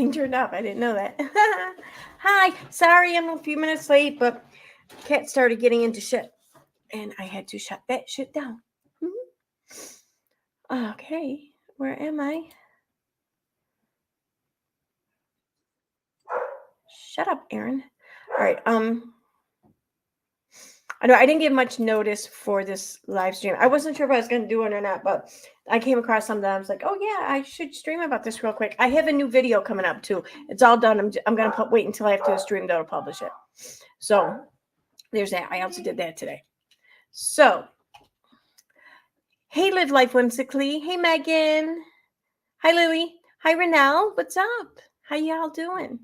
everything turned off. I didn't know that. Hi. Sorry I'm a few minutes late, but cat started getting into shit. And I had to shut that shit down. Okay. Where am I? Shut up, Aaron. All right. I know I didn't give much notice for this live stream. I wasn't sure if I was going to do it or not, but I came across something. I was like, oh yeah, I should stream about this real quick. I have a new video coming up too. It's all done. I'm going to wait until I have to stream though to publish it. So there's that. I also did that today. So, hey, Live Life Whimsically. Hey, Megan. Hi, Lily. Hi, Renelle. What's up? How y'all doing?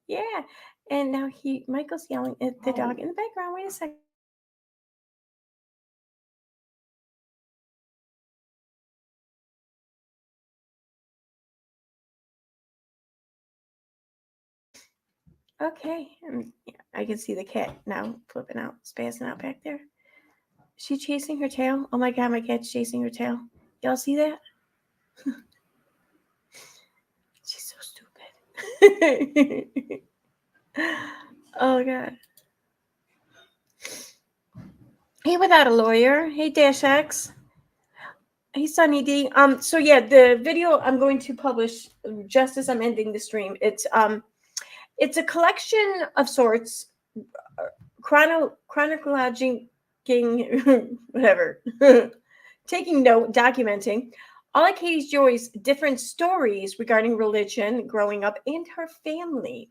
Yeah. And now Michael's yelling at the dog in the background. Wait a second. Okay. I can see the cat now flipping out, spazzing out back there. Is she chasing her tail? Oh my God, my cat's chasing her tail. Y'all see that? She's so stupid. Oh God. Hey, without a lawyer. Hey, Dash X. Hey, Sunny D. So yeah, the video I'm going to publish just as I'm ending the stream. It's a collection of sorts, chronologing, whatever, taking note, documenting all of Katie Joy's different stories regarding religion, growing up, and her family.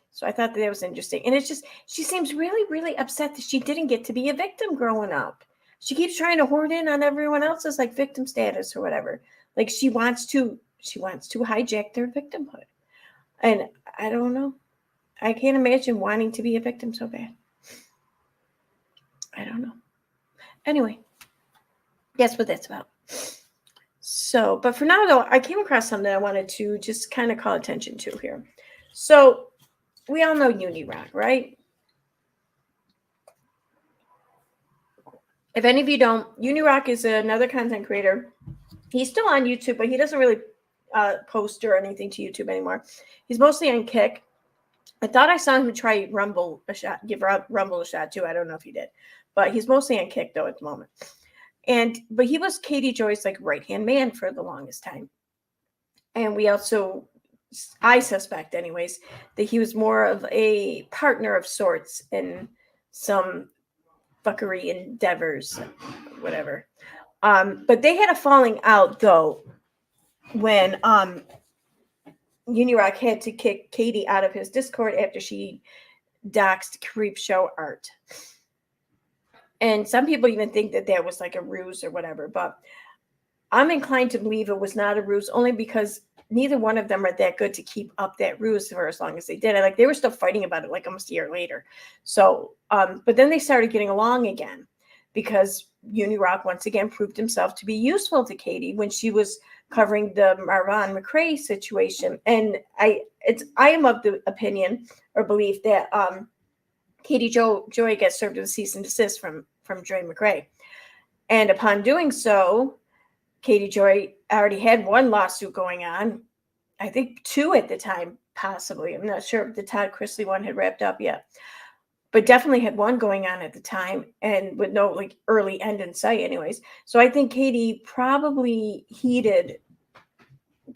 So I thought that was interesting. And it's just, she seems really, really upset that she didn't get to be a victim growing up. She keeps trying to hoard in on everyone else's like victim status or whatever. Like she wants to hijack their victimhood. And I don't know. I can't imagine wanting to be a victim so bad. I don't know. Anyway, guess what that's about. So, but for now though, I came across something I wanted to just kind of call attention to here. So we all know Unirock, right? If any of you don't, Unirock is another content creator. He's still on YouTube, but he doesn't really post or anything to YouTube anymore. He's mostly on Kick. I thought I saw him try Rumble a shot, give Rumble a shot too. I don't know if he did, but he's mostly on Kick though at the moment. But he was Katie Joy's like right-hand man for the longest time. And I suspect anyways, that he was more of a partner of sorts in some fuckery endeavors, whatever. But they had a falling out though when Unirock had to kick Katie out of his Discord after she doxed Creepshow art. And some people even think that was like a ruse or whatever, but I'm inclined to believe it was not a ruse only because neither one of them are that good to keep up that ruse for as long as they did. Like they were still fighting about it like almost a year later. So, but then they started getting along again because Unirock once again proved himself to be useful to Katie when she was covering the Marvin McRae situation. And I am of the opinion or belief that Katie Joy gets served with a cease and desist from Joy McRae. And upon doing so, Katie Joy already had one lawsuit going on. I think two at the time, possibly. I'm not sure if the Todd Chrisley one had wrapped up yet. But definitely had one going on at the time and with no like early end in sight anyways. So I think Katie probably heeded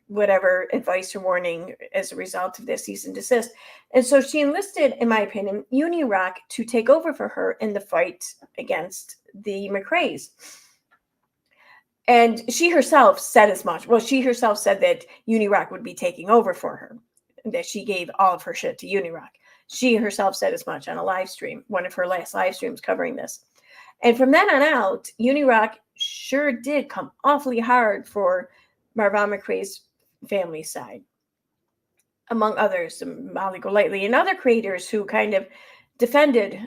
whatever advice or warning as a result of this cease and desist. And so she enlisted, in my opinion, Unirock to take over for her in the fight against the McRaes. And she herself said as much. Well, she herself said that Unirock would be taking over for her, and that she gave all of her shit to Unirock. She herself said as much on a live stream, one of her last live streams covering this. And from then on out, Unirock sure did come awfully hard for Marvin McRae's family side, among others, Molly Golightly and other creators who kind of defended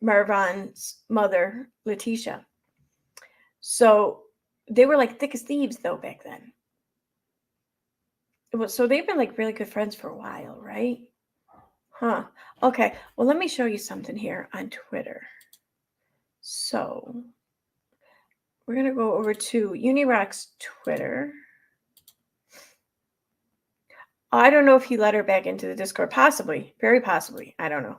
Marvin's mother, Letitia. So they were like thick as thieves, though, back then. So they've been like really good friends for a while, right? Huh. Okay. Well, let me show you something here on Twitter. So we're going to go over to Unirock's Twitter. I don't know if he let her back into the Discord. Possibly. Very possibly. I don't know.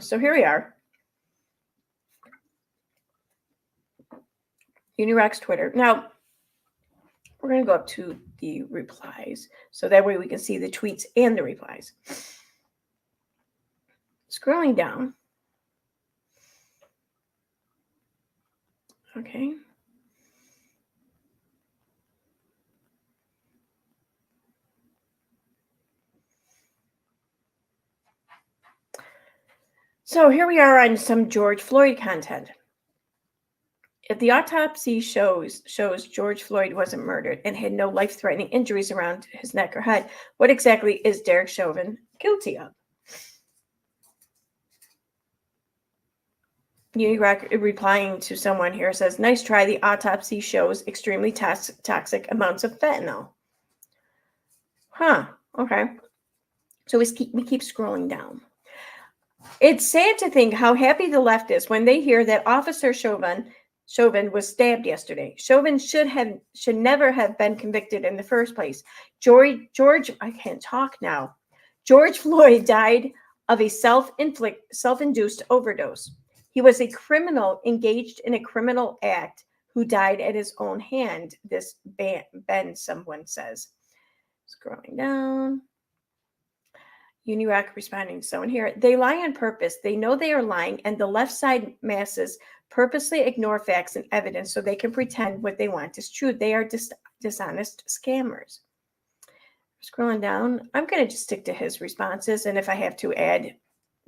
So here we are. Unirock's Twitter. Now, we're going to go up to the replies. So that way we can see the tweets and the replies. Scrolling down. Okay. So here we are on some George Floyd content. If the autopsy shows George Floyd wasn't murdered and had no life-threatening injuries around his neck or head, what exactly is Derek Chauvin guilty of? Unirock replying to someone here says, nice try. The autopsy shows extremely toxic amounts of fentanyl. Huh. Okay. So we keep scrolling down. It's sad to think how happy the left is when they hear that Officer Chauvin was stabbed yesterday. Chauvin should never have been convicted in the first place. George, I can't talk now. George Floyd died of a self-induced overdose. He was a criminal engaged in a criminal act who died at his own hand. This Ben, someone says. Scrolling down. Unirock responding to someone here. They lie on purpose. They know they are lying, and the left side masses purposely ignore facts and evidence so they can pretend what they want is true. They are dishonest scammers. Scrolling down, I'm going to just stick to his responses, and if I have to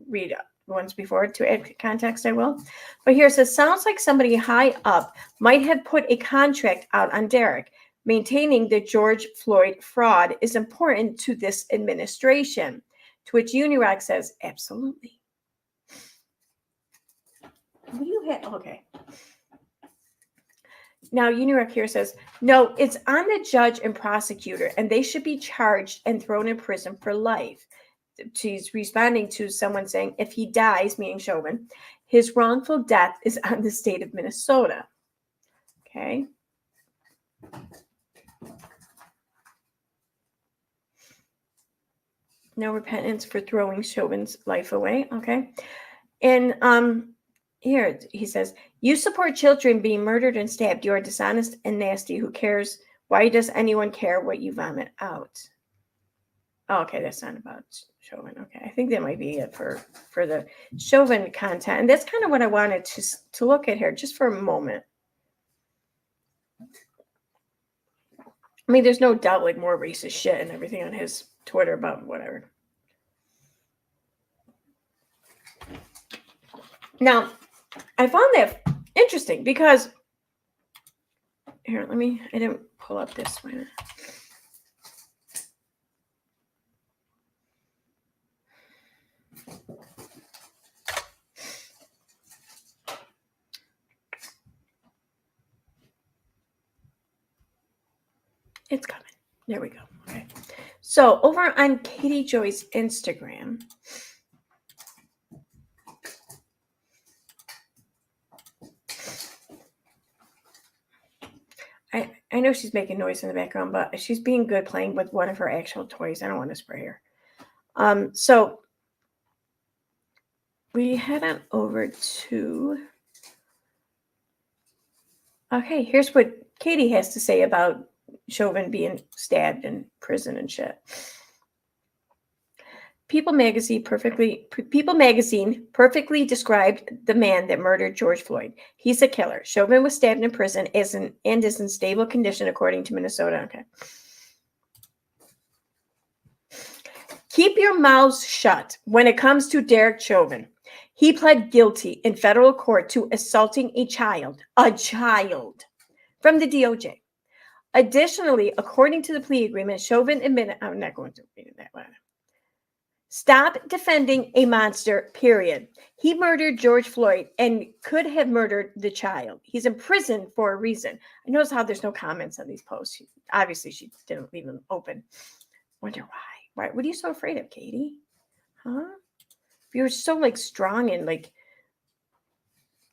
read ones before to add context, I will. But here it says, sounds like somebody high up might have put a contract out on Derek. Maintaining the George Floyd fraud is important to this administration. To which Unirock says, absolutely. What do you have? Okay. Now, Unirock here says, no, it's on the judge and prosecutor, and they should be charged and thrown in prison for life. She's responding to someone saying, if he dies, meaning Chauvin, his wrongful death is on the state of Minnesota. Okay. No repentance for throwing Chauvin's life away. Okay. And here he says, you support children being murdered and stabbed. You are dishonest and nasty. Who cares? Why does anyone care what you vomit out? Oh, okay, that's not about Chauvin. Okay, I think that might be it for the Chauvin content. And that's kind of what I wanted to look at here just for a moment. I mean, there's no doubt like more racist shit and everything on his Twitter about whatever. Now, I found that interesting because here, I didn't pull up this one. It's coming. There we go. Okay. So over on Katie Joy's Instagram, I know she's making noise in the background, but she's being good playing with one of her actual toys. I don't want to spray her. So we head on over to. Okay, here's what Katie has to say about Chauvin being stabbed in prison and shit. People magazine perfectly described the man that murdered George Floyd. He's a killer. Chauvin was stabbed in prison and is in stable condition according to Minnesota. Okay. Keep your mouths shut when it comes to Derek Chauvin. He pled guilty in federal court to assaulting a child from the DOJ. Additionally, according to the plea agreement, Chauvin admitted, I'm not going to read that one. Stop defending a monster, period. He murdered George Floyd and could have murdered the child. He's in prison for a reason. I notice how there's no comments on these posts. Obviously, she didn't leave them open. Wonder why. What are you so afraid of, Katie? Huh? If you're so like strong and like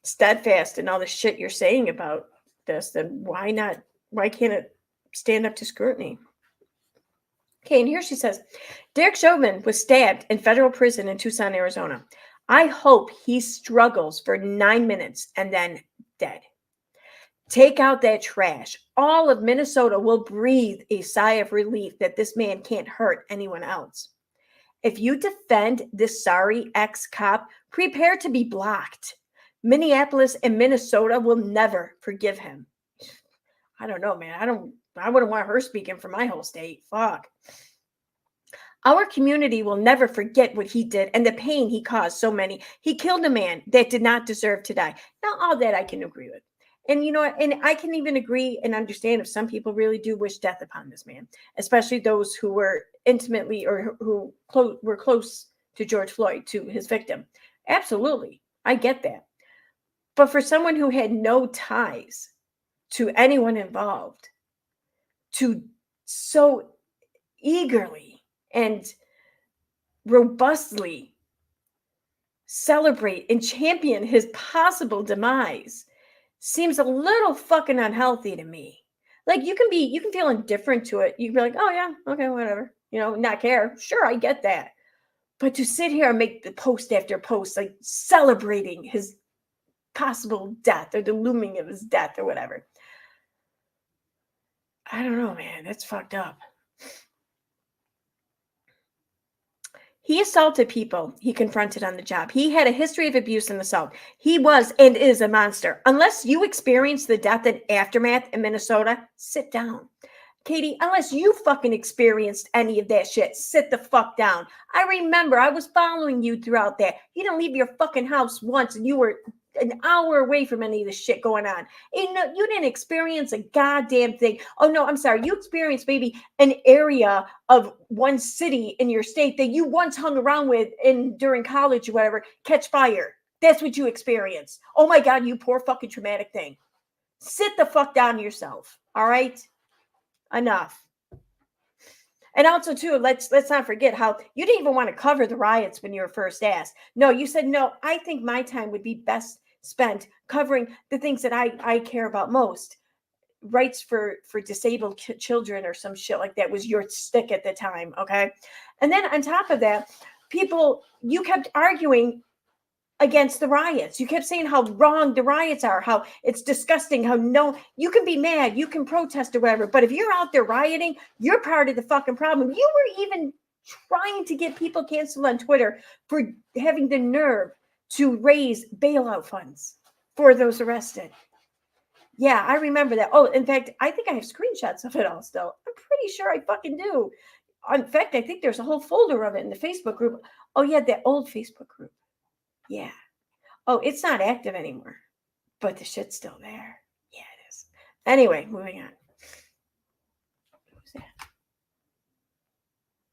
steadfast in all the shit you're saying about this, then why can't it stand up to scrutiny? Okay, and here she says, Derek Chauvin was stabbed in federal prison in Tucson, Arizona. I hope he struggles for 9 minutes and then dead. Take out that trash. All of Minnesota will breathe a sigh of relief that this man can't hurt anyone else. If you defend this sorry ex-cop, prepare to be blocked. Minneapolis and Minnesota will never forgive him. I don't know, man. I wouldn't want her speaking for my whole state. Fuck. Our community will never forget what he did and the pain he caused so many. He killed a man that did not deserve to die. Now, all that I can agree with. And, you know, and I can even agree and understand if some people really do wish death upon this man, especially those who were intimately or who were close to George Floyd, to his victim. Absolutely. I get that. But for someone who had no ties to anyone involved, to so eagerly and robustly celebrate and champion his possible demise seems a little fucking unhealthy to me. Like, you can feel indifferent to it. You can be like, oh yeah, okay, whatever, you know, not care. Sure, I get that. But to sit here and make the post after post, like celebrating his possible death or the looming of his death or whatever. I don't know, man. That's fucked up. He assaulted people he confronted on the job. He had a history of abuse and assault. He was and is a monster. Unless you experienced the death and aftermath in Minnesota, sit down. Katie, unless you fucking experienced any of that shit, sit the fuck down. I remember I was following you throughout that. You didn't leave your fucking house once and you were an hour away from any of the shit going on. And you didn't experience a goddamn thing. Oh no, I'm sorry. You experienced maybe an area of one city in your state that you once hung around with during college or whatever catch fire. That's what you experienced. Oh my God, you poor fucking traumatic thing. Sit the fuck down yourself. All right? Enough. And also, too, let's not forget how you didn't even want to cover the riots when you were first asked. No, you said, no, I think my time would be best spent covering the things that I care about most. Rights for disabled children or some shit like that was your stick at the time, okay? And then on top of that, you kept arguing against the riots. You kept saying how wrong the riots are, how it's disgusting, how you can be mad, you can protest or whatever, but if you're out there rioting, you're part of the fucking problem. You were even trying to get people canceled on Twitter for having the nerve to raise bailout funds for those arrested. Yeah, I remember that. Oh, in fact, I think I have screenshots of it all still. I'm pretty sure I fucking do. In fact, I think there's a whole folder of it in the Facebook group. Oh yeah, that old Facebook group. Yeah. Oh, it's not active anymore, but the shit's still there. Yeah, it is. Anyway, moving on. Who's that?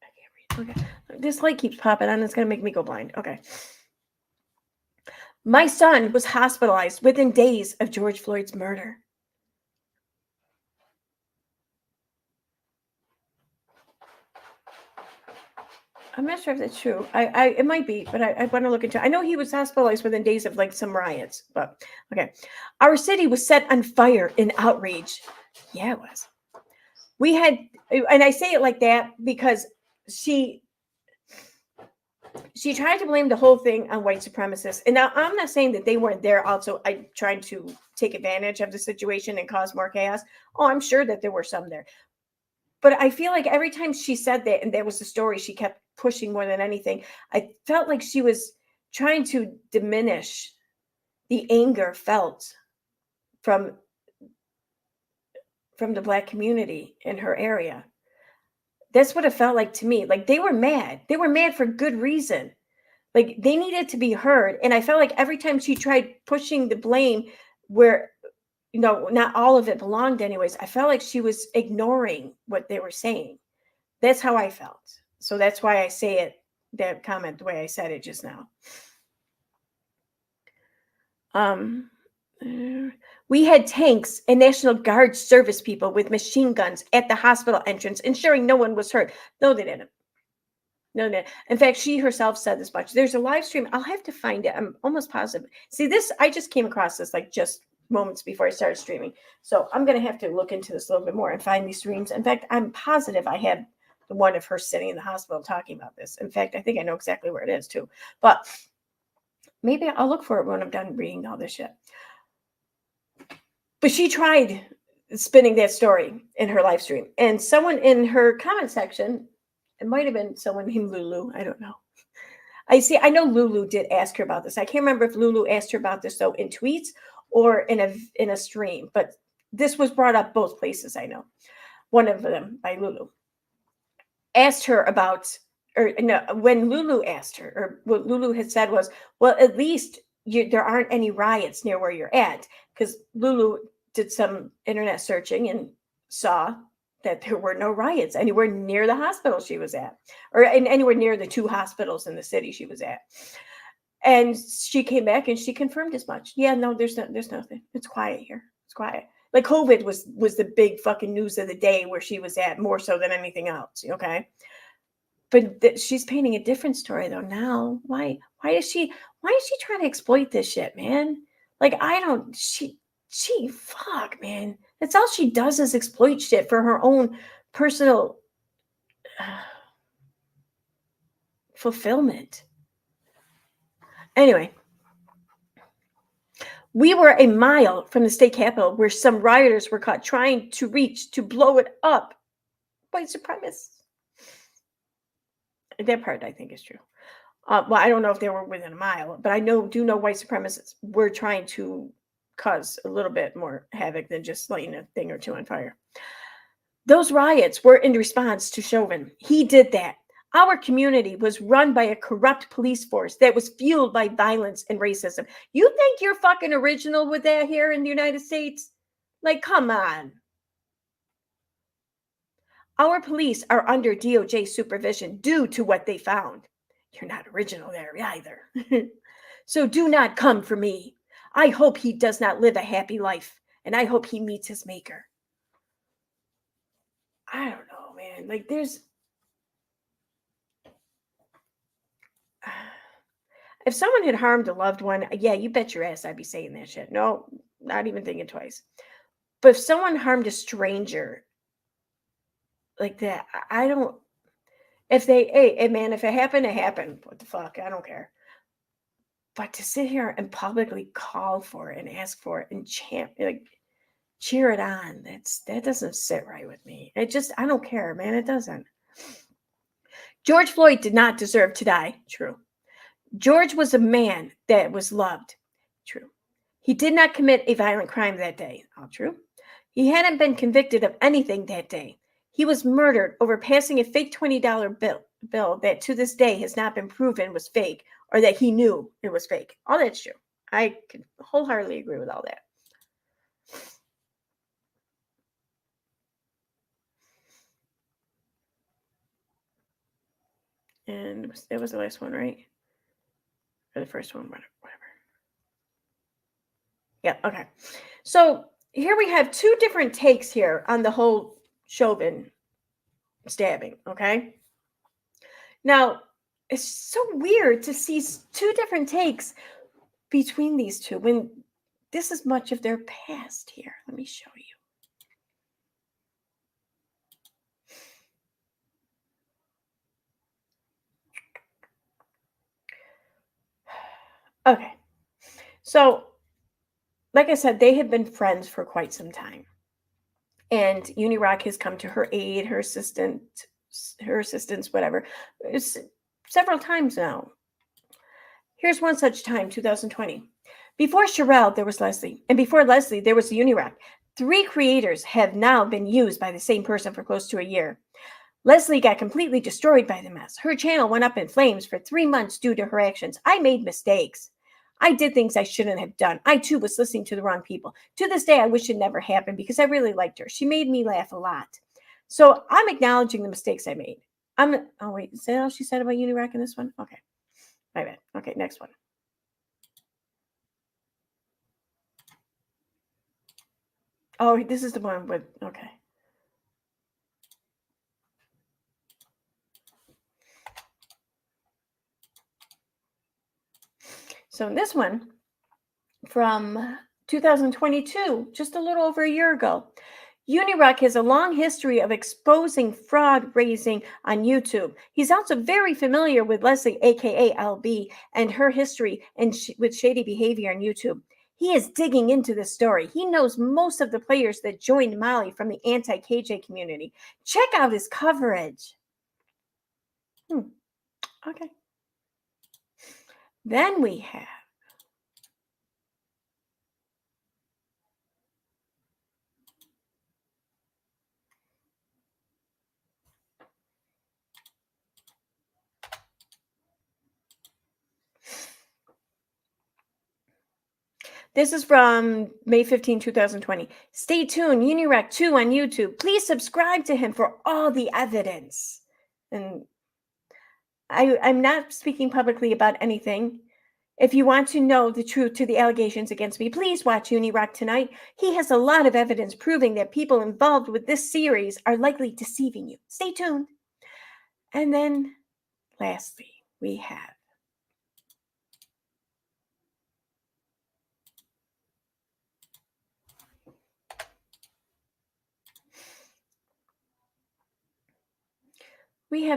I can't read. Okay. This light keeps popping on. It's going to make me go blind. Okay. My son was hospitalized within days of George Floyd's murder. I'm not sure if that's true. It might be, but I want to look into it. I know he was hospitalized within days of like some riots, but okay. Our city was set on fire in outrage. Yeah, it was. We had, and I say it like that because she tried to blame the whole thing on white supremacists. And now I'm not saying that they weren't there also trying to take advantage of the situation and cause more chaos. Oh, I'm sure that there were some there. But I feel like every time she said that, and that was the story she kept pushing more than anything, I felt like she was trying to diminish the anger felt from the Black community in her area. That's what it felt like to me. Like they were mad. They were mad for good reason. Like they needed to be heard. And I felt like every time she tried pushing the blame where, not all of it belonged anyways, I felt like she was ignoring what they were saying. That's how I felt. So that's why I say it, that comment, the way I said it just now. We had tanks and National Guard service people with machine guns at the hospital entrance, ensuring no one was hurt. No, they didn't. No. In fact, she herself said this much. There's a live stream. I'll have to find it. I'm almost positive. See, this, I just came across this like just moments before I started streaming. So I'm going to have to look into this a little bit more and find these streams. In fact, I'm positive I have one of her sitting in the hospital talking about this. In fact, I think I know exactly where it is too. But maybe I'll look for it when I'm done reading all this shit. But she tried spinning that story in her live stream. And someone in her comment section, it might have been someone named Lulu. I don't know. I know Lulu did ask her about this. I can't remember if Lulu asked her about this though in tweets or in a stream, but this was brought up both places. I know one of them by Lulu asked her about, or no, when Lulu asked her, or what Lulu had said was, well, at least there aren't any riots near where you're at, because Lulu did some internet searching and saw that there were no riots anywhere near the hospital she was at, or anywhere near the 2 hospitals in the city she was at. And she came back and she confirmed as much. Yeah, no, there's nothing. It's quiet here. It's quiet. Like COVID was the big fucking news of the day where she was at, more so than anything else. Okay. But she's painting a different story though now. Why is she trying to exploit this shit, man? Like, she fuck, man. That's all she does is exploit shit for her own personal fulfillment. Anyway, we were a mile from the state capitol where some rioters were caught trying to reach to blow it up. White supremacists. That part I think is true. Well, I don't know if they were within a mile, but I do know white supremacists were trying to cause a little bit more havoc than just lighting a thing or two on fire. Those riots were in response to Chauvin. He did that. Our community was run by a corrupt police force that was fueled by violence and racism. You think you're fucking original with that here in the United States? Like, come on. Our police are under DOJ supervision due to what they found. You're not original there either. So do not come for me. I hope he does not live a happy life, and I hope he meets his maker. I don't know, man. Like, if someone had harmed a loved one, yeah, you bet your ass I'd be saying that shit. No, not even thinking twice. But if someone harmed a stranger like that, I don't. If man, if it happened, it happened. What the fuck? I don't care. But to sit here and publicly call for it and ask for it and cheer it on, that doesn't sit right with me. I don't care, man. It doesn't. George Floyd did not deserve to die. True. George was a man that was loved. True. He did not commit a violent crime that day. All true. He hadn't been convicted of anything that day. He was murdered over passing a fake $20 bill that to this day has not been proven was fake, or that he knew it was fake. All that's true. I can wholeheartedly agree with all that. And it was the last one, right? Or the first one, whatever. Yeah, okay. So here we have 2 different takes here on the whole Chauvin stabbing, okay? Now, it's so weird to see 2 different takes between these 2 when this is much of their past here. Let me show you. Okay. So, like I said, they have been friends for quite some time. And Unirock has come to her aid, her assistance, whatever, several times now. Here's one such time, 2020. Before Sherelle, there was Leslie. And before Leslie, there was Unirock. 3 creators have now been used by the same person for close to a year. Leslie got completely destroyed by the mess. Her channel went up in flames for 3 months due to her actions. I made mistakes. I did things I shouldn't have done. I, too, was listening to the wrong people. To this day, I wish it never happened because I really liked her. She made me laugh a lot. So I'm acknowledging the mistakes I made. Oh, wait. Is that all she said about Unirock in this one? Okay. My bad. Okay, next one. Oh, this is the one with, okay. So in this one, from 2022, just a little over a year ago, Unirock has a long history of exposing fraud raising on YouTube. He's also very familiar with Leslie, aka LB, and her history and with shady behavior on YouTube. He is digging into this story. He knows most of the players that joined Molly from the anti-KJ community. Check out his coverage. Okay. Then we have this is from May 15, 2020. Stay tuned, Unirock 2 on YouTube. Please subscribe to him for all the evidence. And I'm not speaking publicly about anything. If you want to know the truth to the allegations against me, please watch Unirock tonight. He has a lot of evidence proving that people involved with this series are likely deceiving you. Stay tuned. And then, lastly, we have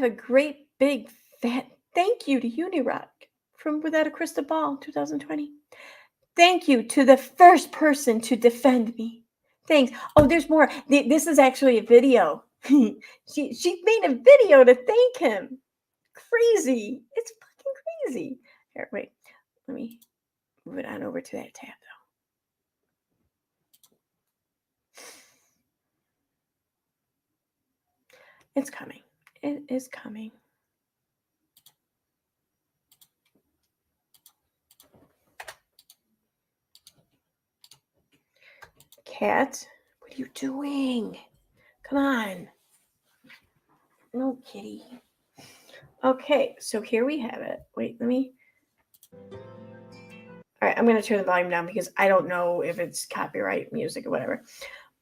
a great big fat thank you to Unirock from Without a Crystal Ball 2020. Thank you to the first person to defend me. Thanks. Oh, there's more. This is actually a video. she made a video to thank him. Crazy. It's fucking crazy. Here, wait. Let me move it on over to that tab, though. It's coming. It is coming. Cat, what are you doing? Come on. No, kitty. Okay, so here we have it. Wait, let me. All right, I'm going to turn the volume down because I don't know if it's copyright music or whatever.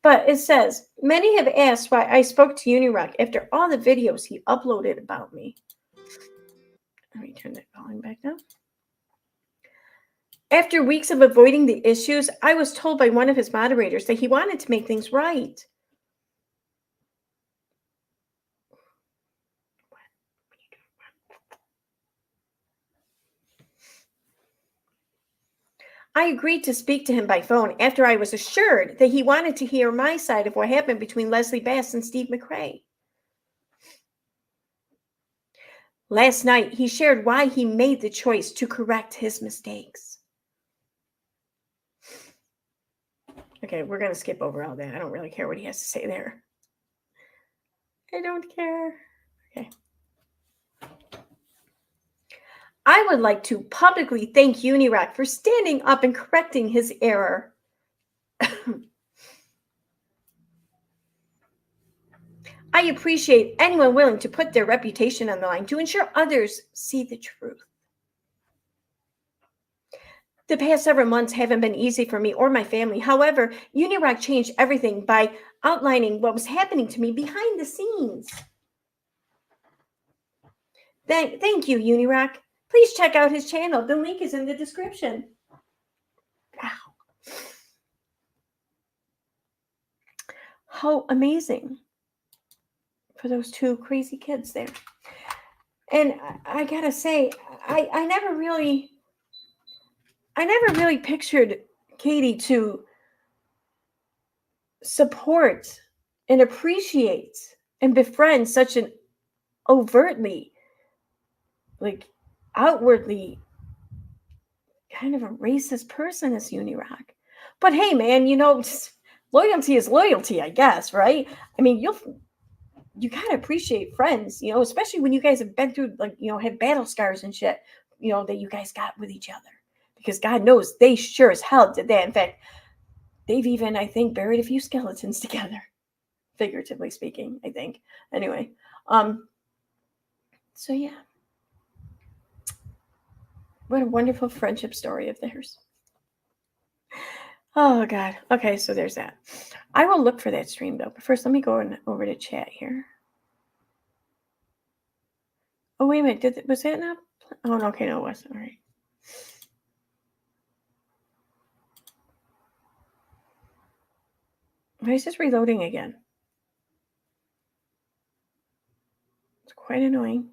But it says, many have asked why I spoke to Unirock after all the videos he uploaded about me. Let me turn that volume back down. After weeks of avoiding the issues, I was told by one of his moderators that he wanted to make things right. I agreed to speak to him by phone after I was assured that he wanted to hear my side of what happened between Leslie Bass and Steve McRae. Last night, he shared why he made the choice to correct his mistakes. Okay, we're going to skip over all that. I don't really care what he has to say there. I don't care. Okay. I would like to publicly thank Unirock for standing up and correcting his error. I appreciate anyone willing to put their reputation on the line to ensure others see the truth. The past several months haven't been easy for me or my family. However, Unirock changed everything by outlining what was happening to me behind the scenes. Thank you, Unirock. Please check out his channel. The link is in the description. Wow. How amazing for those two crazy kids there. And I gotta say, I never really pictured Katie to support and appreciate and befriend such an overtly, like outwardly kind of a racist person as Unirock. But hey, man, loyalty is loyalty, I guess, right? I mean, you gotta appreciate friends, especially when you guys have been through, have battle scars and shit, that you guys got with each other. Because God knows they sure as hell did that. In fact, they've even, I think, buried a few skeletons together, figuratively speaking, I think. Anyway, so yeah. What a wonderful friendship story of theirs. Oh, God. Okay, so there's that. I will look for that stream, though. But first, let me go over to chat here. Oh, wait a minute. Was that not? Oh, no, okay, no, it wasn't. All right. Why is this reloading again? It's quite annoying.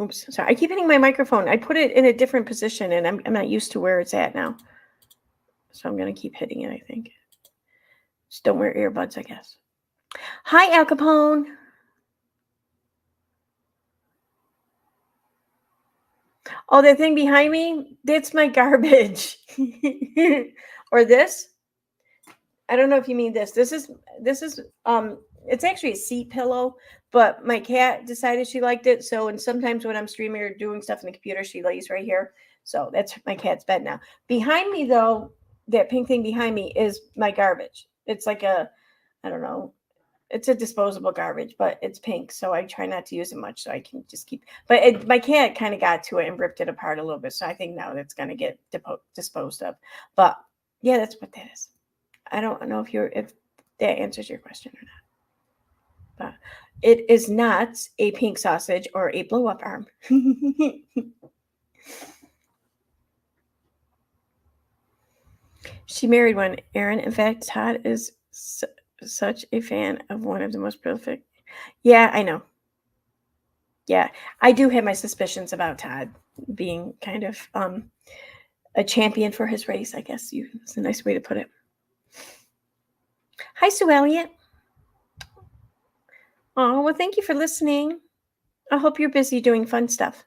Oops, sorry. I keep hitting my microphone. I put it in a different position, and I'm not used to where it's at now. So I'm going to keep hitting it, I think. Just don't wear earbuds, I guess. Hi, Al Capone. Oh, that thing behind me? That's my garbage. Or this? I don't know if you mean this. This is it's actually a seat pillow, but my cat decided she liked it. So and sometimes when I'm streaming or doing stuff in the computer, she lays right here. So that's my cat's bed now. Behind me though, that pink thing behind me is my garbage. It's like a I don't know. It's a disposable garbage, but it's pink, so I try not to use it much, so I can just keep. But my cat kind of got to it and ripped it apart a little bit, so I think now that's going to get disposed of. But yeah, that's what that is. I don't know if that answers your question or not, but it is not a pink sausage or a blow up arm. She married one, Aaron. In fact, Todd is such a fan of one of the most prolific. Yeah, I know. Yeah, I do have my suspicions about Todd being kind of a champion for his race, I guess it's a nice way to put it. Hi, Sue Elliott. Oh, well, thank you for listening. I hope you're busy doing fun stuff.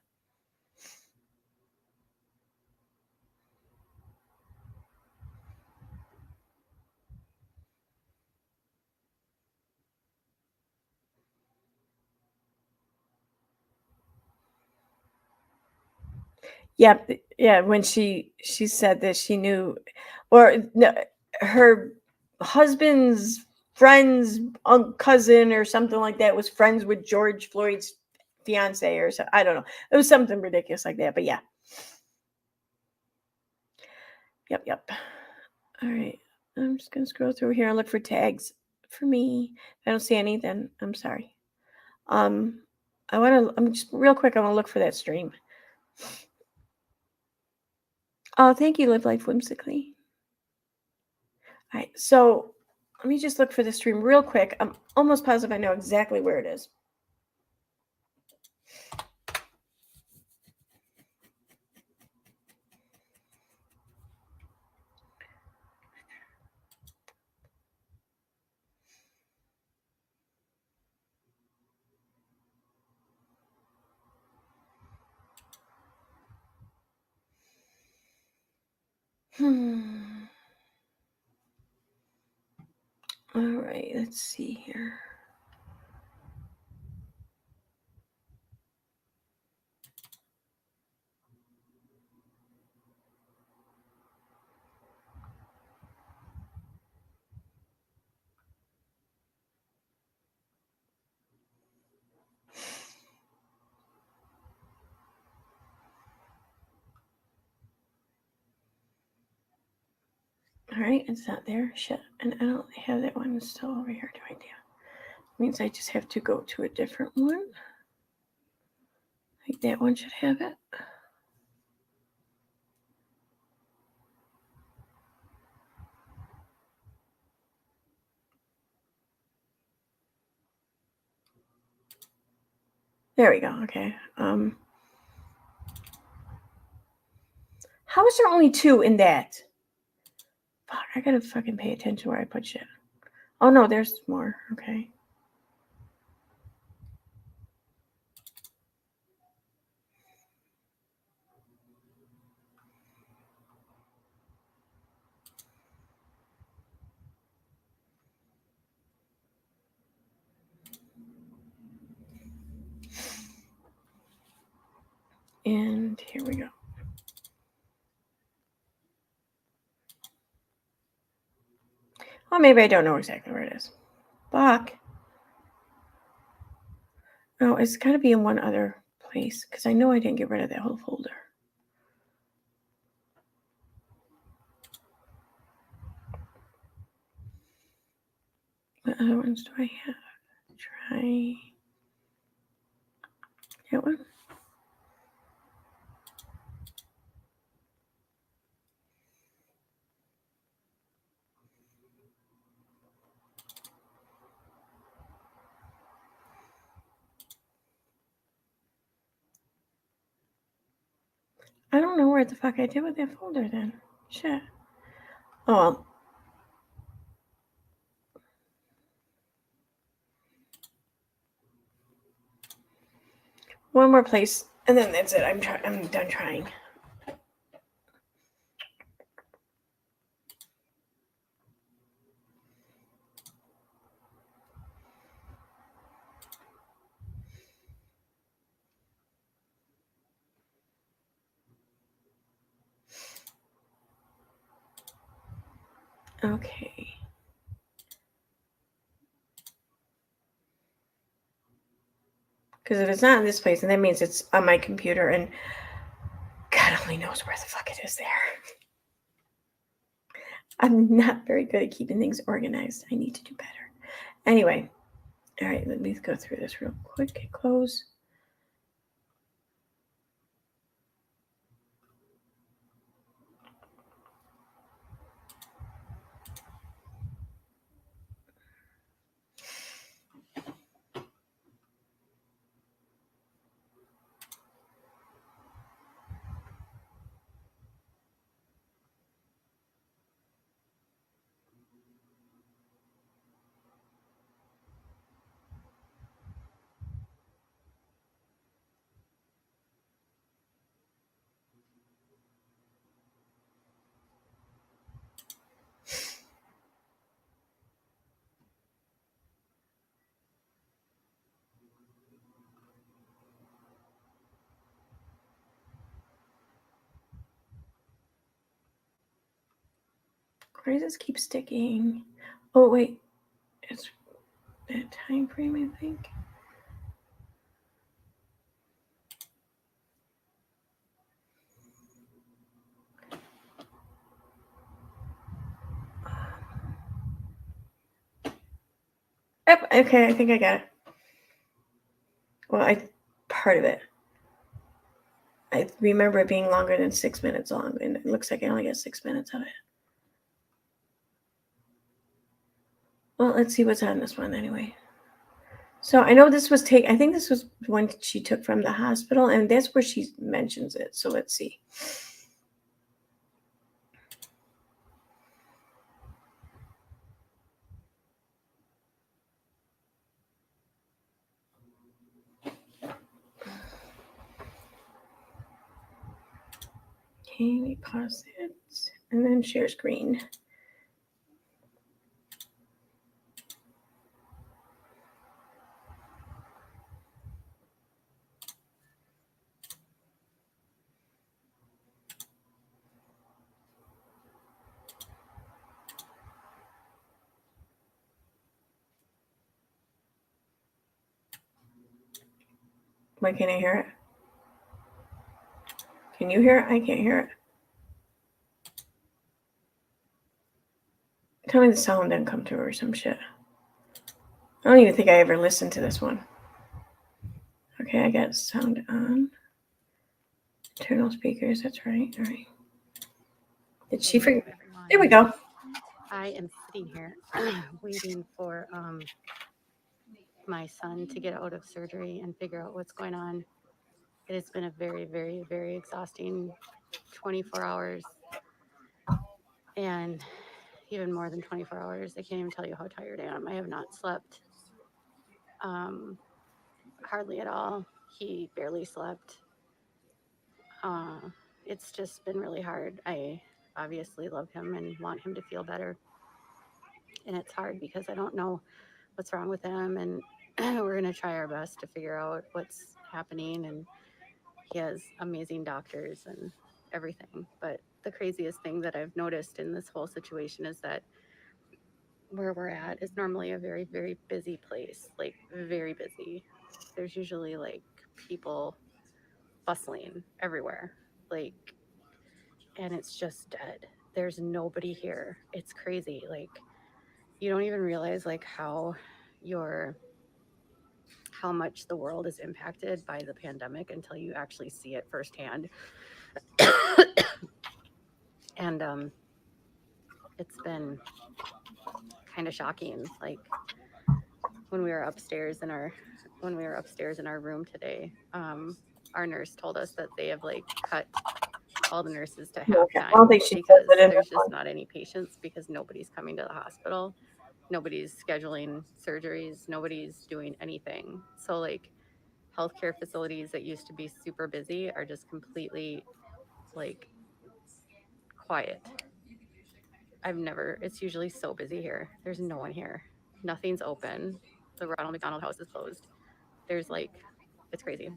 Yeah, yeah. When she said that she knew, or no, her husband's friend's cousin or something like that was friends with George Floyd's fiance or so. I don't know. It was something ridiculous like that. But yeah. Yep. All right. I'm just gonna scroll through here and look for tags for me. If I don't see any, then I'm sorry. I'm just real quick. I want to look for that stream. Oh, thank you, Live Life Whimsically. All right, so let me just look for the stream real quick. I'm almost positive I know exactly where it is. All right, let's see here. All right, it's not there. Shit, and I don't have that one. It's still over here. Do I do? Means I just have to go to a different one. I think that one should have it. There we go. Okay. How is there only 2 in that? Fuck, I gotta fucking pay attention where I put shit. Oh no, there's more. Okay. And here we go. Oh, maybe I don't know exactly where it is. Fuck. No, it's got to be in one other place because I know I didn't get rid of that whole folder. What other ones do I have? Try that one. I don't know where the fuck I did with that folder then. Shit. Oh well. One more place, and then that's it. I'm done trying. Okay. Because if it's not in this place, then that means it's on my computer, and God only knows where the fuck it is there. I'm not very good at keeping things organized. I need to do better. Anyway, all right, let me go through this real quick. Hit close. Why does this keep sticking? Oh wait, it's that time frame, I think. Yep, okay, I think I got it. Well, part of it. I remember it being longer than 6 minutes long, and it looks like I only got 6 minutes of it. Well, let's see what's on this one anyway. So I know this was I think this was one she took from the hospital, and that's where she mentions it. So let's see. Okay, we pause it and then share screen. Why can't I hear it? Can you hear it? I can't hear it. Tell me the sound didn't come through or some shit. I don't even think I ever listened to this one. Okay, I got sound on. Internal speakers, that's right. All right. Did she forget? There we go. I am sitting here waiting for my son to get out of surgery and figure out what's going on. It has been a very, very, very exhausting 24 hours and even more than 24 hours. I can't even tell you how tired I am. I have not slept hardly at all. He barely slept. It's just been really hard. I obviously love him and want him to feel better. And it's hard because I don't know what's wrong with him. And we're going to try our best to figure out what's happening. And he has amazing doctors and everything. But the craziest thing that I've noticed in this whole situation is that where we're at is normally a very, very busy place, like very busy. There's usually like people bustling everywhere, like, and it's just dead. There's nobody here. It's crazy. Like, you don't even realize like how much the world is impacted by the pandemic until you actually see it firsthand. And it's been kind of shocking. Like when we were upstairs in our room today, our nurse told us that they have like cut all the nurses to Okay. halftime I don't think she says because it in there's this just one. not any patients because nobody's coming to the hospital. Nobody's scheduling surgeries. Nobody's doing anything. So, like, healthcare facilities that used to be super busy are just completely, like, quiet. It's usually so busy here. There's no one here. Nothing's open. The Ronald McDonald House is closed. There's like, it's crazy.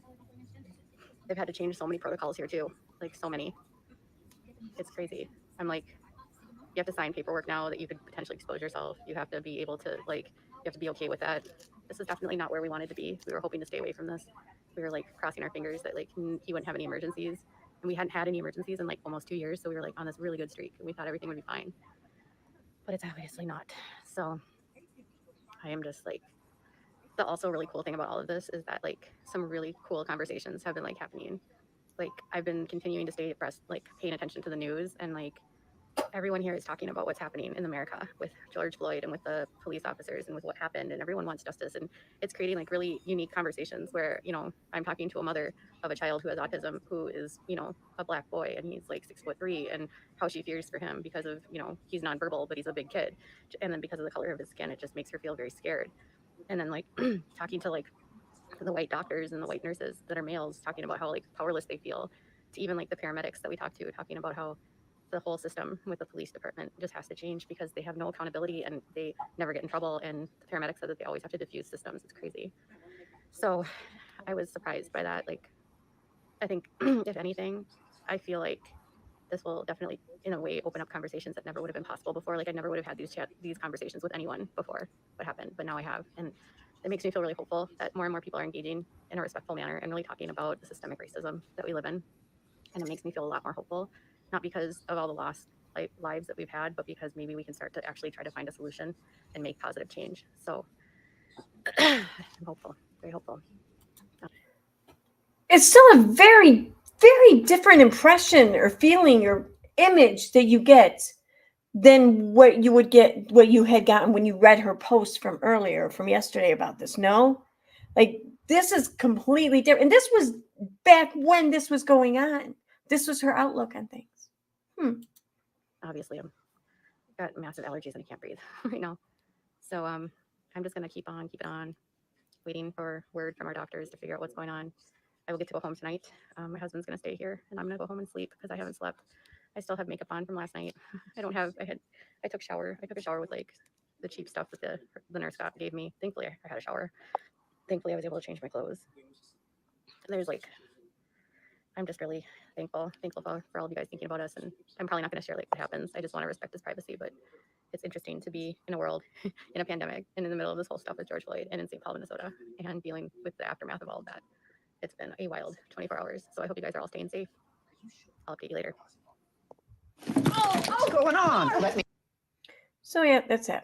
They've had to change so many protocols here too. Like, so many. It's crazy. I'm like, you have to sign paperwork now that you could potentially expose yourself. You have to be able to, like, you have to be okay with that. This is definitely not where we wanted to be. We were hoping to stay away from this. We were like crossing our fingers that like he wouldn't have any emergencies. And we hadn't had any emergencies in like almost 2 years. So we were like on this really good streak and we thought everything would be fine. But it's obviously not. So I am just like, the also really cool thing about all of this is that like some really cool conversations have been like happening. Like, I've been continuing to stay abreast, like paying attention to the news, and like everyone here is talking about what's happening in America with George Floyd and with the police officers and with what happened, and everyone wants justice, and it's creating like really unique conversations where, you know, I'm talking to a mother of a child who has autism, who is, you know, a Black boy, and he's like 6'3", and how she fears for him because of, you know, he's nonverbal but he's a big kid, and then because of the color of his skin it just makes her feel very scared. And then like talking to like the white doctors and the white nurses that are males, talking about how like powerless they feel, to even like the paramedics that we talk to, talking about how the whole system with the police department just has to change because they have no accountability and they never get in trouble, and the paramedics said that they always have to diffuse systems. It's crazy. So I was surprised by that. Like, I think if anything, I feel like this will definitely in a way open up conversations that never would have been possible before. Like, I never would have had these conversations with anyone before what happened, but now I have. And it makes me feel really hopeful that more and more people are engaging in a respectful manner and really talking about the systemic racism that we live in. And it makes me feel a lot more hopeful, not because of all the lost lives that we've had, but because maybe we can start to actually try to find a solution and make positive change. So I'm hopeful, very hopeful. It's still a very, very different impression or feeling or image that you get than what you had gotten when you read her post from earlier, from yesterday about this. No? Like, this is completely different. And this was back when this was going on. This was her outlook on things. Obviously, I've got massive allergies and I can't breathe right now. So I'm just going to keep it on, waiting for word from our doctors to figure out what's going on. I will get to go home tonight. My husband's going to stay here, and I'm going to go home and sleep because I haven't slept. I still have makeup on from last night. I took a shower with like the cheap stuff that the nurse gave me. Thankfully, I had a shower. Thankfully, I was able to change my clothes. There's like, I'm just really thankful for all of you guys thinking about us. And I'm probably not going to share like what happens. I just want to respect his privacy, but it's interesting to be in a world in a pandemic and in the middle of this whole stuff with George Floyd and in St. Paul, Minnesota, and dealing with the aftermath of all of that. It's been a wild 24 hours. So I hope you guys are all staying safe. I'll update you later. What's going on? So yeah, that's it.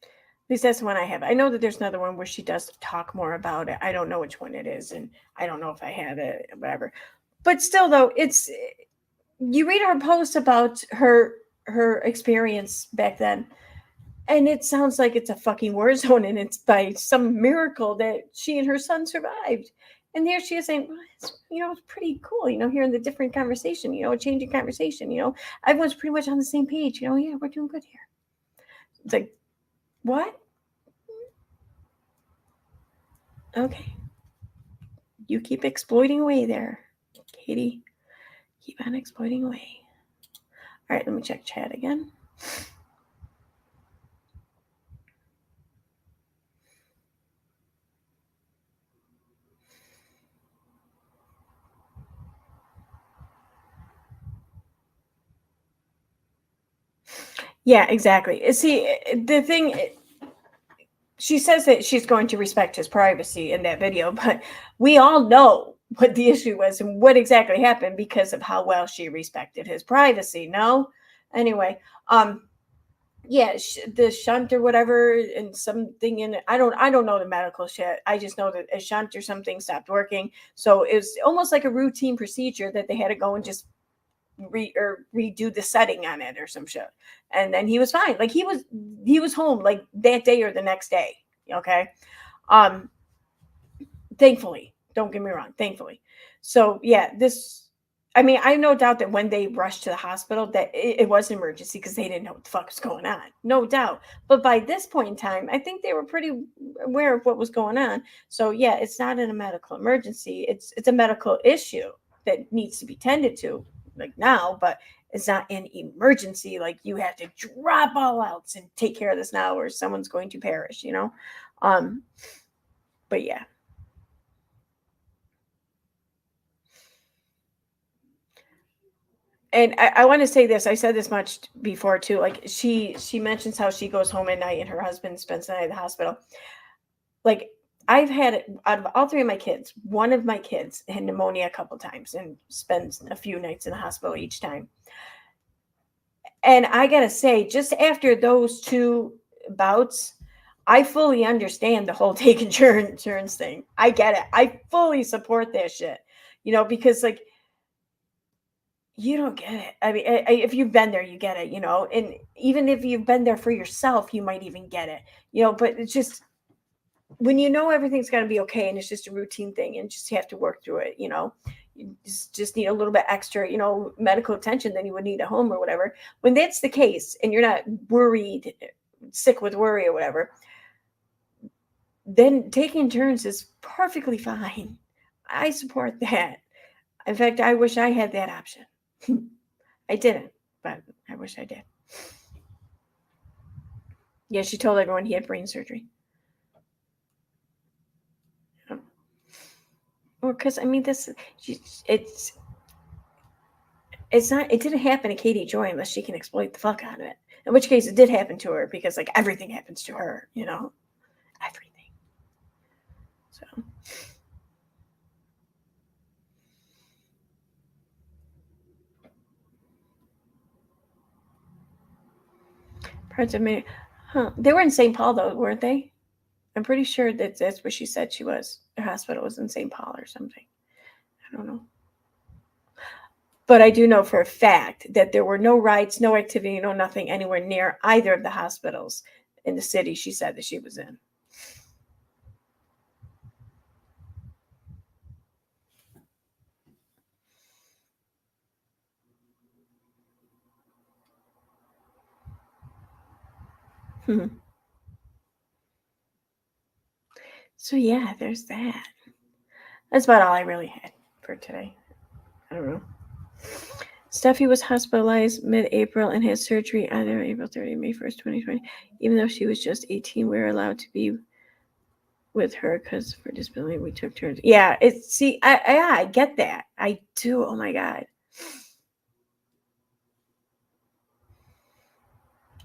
At least that's the one I have. I know that there's another one where she does talk more about it. I don't know which one it is, and I don't know if I have it, whatever. But still, though, you read her post about her experience back then, and it sounds like it's a fucking war zone, and it's by some miracle that she and her son survived. And here she is saying, well, it's pretty cool, hearing the different conversation, a changing conversation, everyone's pretty much on the same page, yeah, we're doing good here. It's like, what? Okay. You keep exploiting away there, Katie. Keep on exploiting away. All right, let me check chat again. Yeah, exactly. See, the thing, she says that she's going to respect his privacy in that video, but we all know what the issue was and what exactly happened because of how well she respected his privacy. No? Anyway, yeah, the shunt or whatever, and something in it. I don't know the medical shit. I just know that a shunt or something stopped working. So it was almost like a routine procedure that they had to go and just redo the setting on it or some shit. And then he was fine. Like he was home like that day or the next day. Okay. Thankfully, don't get me wrong. Thankfully. So yeah, this I mean, I have no doubt that when they rushed to the hospital, that it was an emergency because they didn't know what the fuck was going on. No doubt. But by this point in time, I think they were pretty aware of what was going on. So yeah, it's not in a medical emergency. It's a medical issue that needs to be tended to, like now, but it's not an emergency. Like you have to drop all else and take care of this now, or someone's going to perish. Um, but yeah. And I want to say this. I said this much before too. Like she mentions how she goes home at night and her husband spends the night at the hospital. Like I've had it out of all three of my kids. One of my kids had pneumonia a couple times and spends a few nights in the hospital each time. And I gotta say, just after those two bouts, I fully understand the whole take insurance thing. I get it. I fully support that shit. Because like you don't get it. I mean, if you've been there, you get it, and even if you've been there for yourself, you might even get it, but it's just when everything's going to be okay and it's just a routine thing and just have to work through it, you just need a little bit extra, medical attention than you would need at home or whatever. When that's the case and you're not worried, sick with worry or whatever, then taking turns is perfectly fine. I support that. In fact, I wish I had that option. I didn't, but I wish I did. Yeah, she told everyone he had brain surgery. Well, because I mean, it's not. It didn't happen to Katie Joy unless she can exploit the fuck out of it. In which case, it did happen to her because like everything happens to her, everything. So. Parts of me, huh? They were in St. Paul though, weren't they? I'm pretty sure that's where she said she was. Her hospital was in St. Paul or something. I don't know. But I do know for a fact that there were no rides, no activity, no nothing anywhere near either of the hospitals in the city she said that she was in. So yeah, there's that. That's about all I really had for today. I don't know. Steffi was hospitalized mid-April and had surgery either April 30th, May 1st, 2020. Even though she was just 18, we were allowed to be with her because for disability we took turns. Yeah, I get that. I do. Oh my god.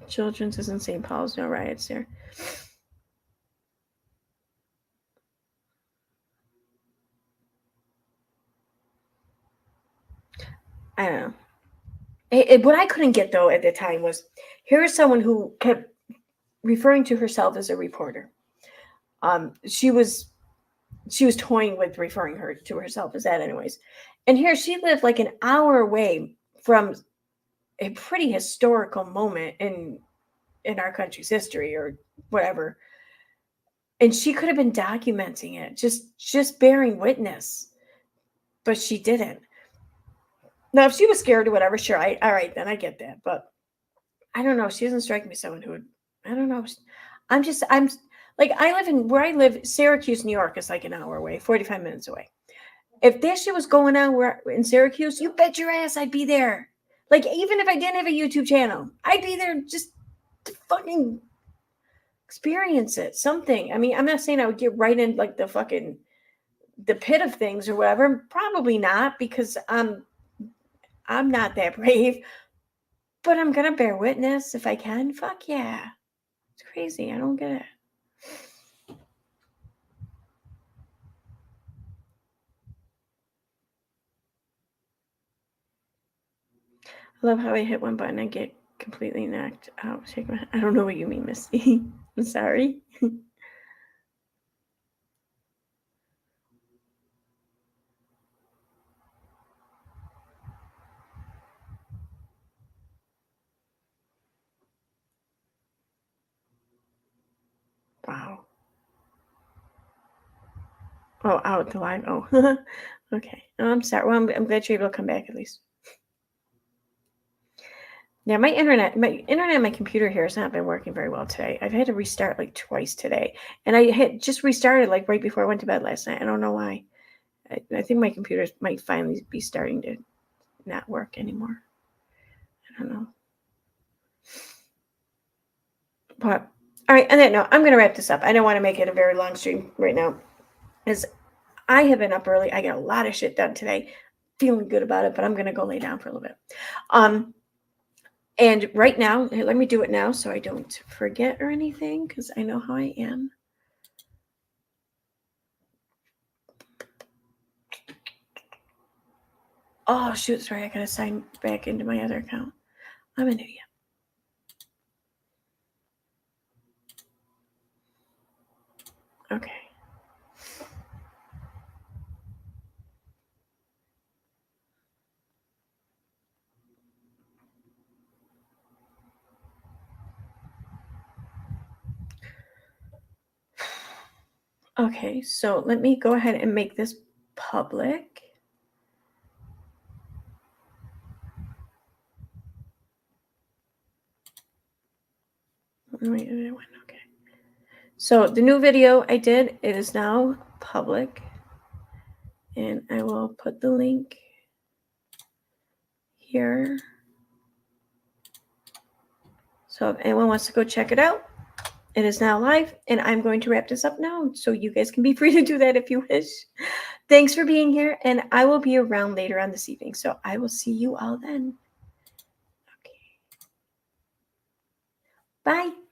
Children's is in St. Paul's, no riots there. I don't know. What I couldn't get though at the time was here is someone who kept referring to herself as a reporter. She was toying with referring her to herself as that anyways. And here she lived like an hour away from a pretty historical moment in our country's history or whatever. And she could have been documenting it, just bearing witness. But she didn't. Now if she was scared or whatever, sure, all right, then I get that. But I don't know. She doesn't strike me as someone who would. I don't know. I'm like I live in where I live. Syracuse, New York is like an hour away, 45 minutes away. If this shit was going on where in Syracuse, you bet your ass I'd be there. Like even if I didn't have a YouTube channel, I'd be there just to fucking experience it. Something. I mean, I'm not saying I would get right in like the pit of things or whatever. Probably not because I'm not that brave. But I'm gonna bear witness if I can. Fuck yeah. It's crazy. I don't get it. I love how I hit one button and get completely knocked out. I don't know what you mean, Misty. I'm sorry. Wow. Oh, out the live. Oh, okay. Oh, I'm sorry. Well, I'm glad you're able to come back at least. Yeah, my internet, on my computer here has not been working very well today. I've had to restart like twice today, and I had just restarted like right before I went to bed last night. I don't know why. I think my computer might finally be starting to not work anymore. I don't know. But all right, on that note, I'm gonna wrap this up. I don't want to make it a very long stream right now, as I have been up early. I got a lot of shit done today. Feeling good about it, but I'm gonna go lay down for a little bit. And right now, let me do it now so I don't forget or anything, because I know how I am. Oh shoot, sorry, I gotta sign back into my other account. I'm an idiot. Okay. Okay, so let me go ahead and make this public. Wait, okay. So the new video I did, it is now public. And I will put the link here. So if anyone wants to go check it out, it is now live, and I'm going to wrap this up now, so you guys can be free to do that if you wish. Thanks for being here, and I will be around later on this evening, so I will see you all then. Okay. Bye.